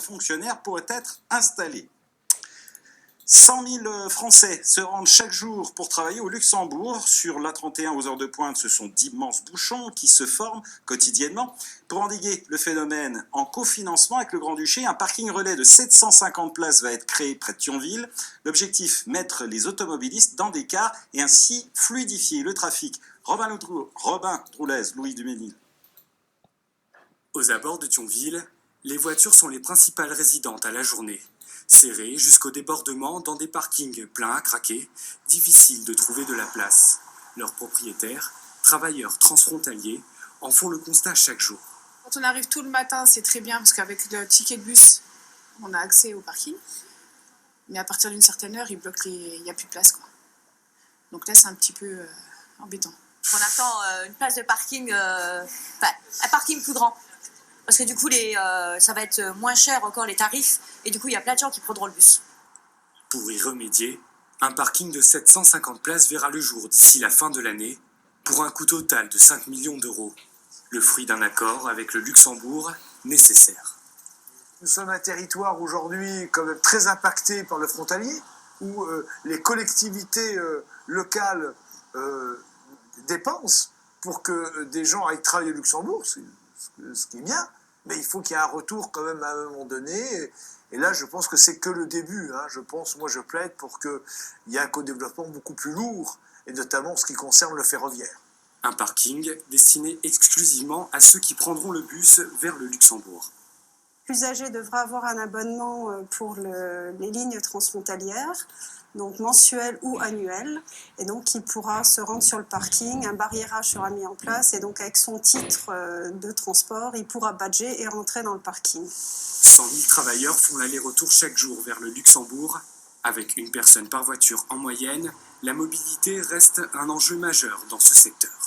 fonctionnaires pourraient être installés. 100 000 Français se rendent chaque jour pour travailler au Luxembourg. Sur l'A31 aux heures de pointe, ce sont d'immenses bouchons qui se forment quotidiennement. Pour endiguer le phénomène, en cofinancement avec le Grand-Duché, un parking relais de 750 places va être créé près de Thionville. L'objectif, mettre les automobilistes dans des cars et ainsi fluidifier le trafic. Robin Troulez, Louis Duménil. Aux abords de Thionville, les voitures sont les principales résidentes à la journée. Serrées jusqu'au débordement dans des parkings pleins à craquer, difficile de trouver de la place. Leurs propriétaires, travailleurs transfrontaliers, en font le constat chaque jour. Quand on arrive tôt le matin, c'est très bien parce qu'avec le ticket de bus, on a accès au parking. Mais à partir d'une certaine heure, ils bloquent il n'y a plus de place, quoi. Donc là, c'est un petit peu embêtant. On attend une place de parking, un parking plus grand. Parce que du coup, ça va être moins cher encore les tarifs. Et du coup, il y a plein de gens qui prendront le bus. Pour y remédier, un parking de 750 places verra le jour d'ici la fin de l'année, pour un coût total de 5 millions d'euros. Le fruit d'un accord avec le Luxembourg nécessaire. Nous sommes un territoire aujourd'hui quand même très impacté par le frontalier, où les collectivités locales dépensent pour que des gens aillent travailler au Luxembourg, ce qui est bien, mais il faut qu'il y ait un retour quand même à un moment donné. Et là, je pense que c'est que le début. Je plaide pour qu'il y ait un co-développement beaucoup plus lourd, et notamment en ce qui concerne le ferroviaire. Un parking destiné exclusivement à ceux qui prendront le bus vers le Luxembourg. L'usager devra avoir un abonnement pour les lignes transfrontalières, donc mensuel ou annuel, et donc il pourra se rendre sur le parking, un barriérage sera mis en place, et donc avec son titre de transport, il pourra badger et rentrer dans le parking. 100 000 travailleurs font l'aller-retour chaque jour vers le Luxembourg. Avec une personne par voiture en moyenne, la mobilité reste un enjeu majeur dans ce secteur.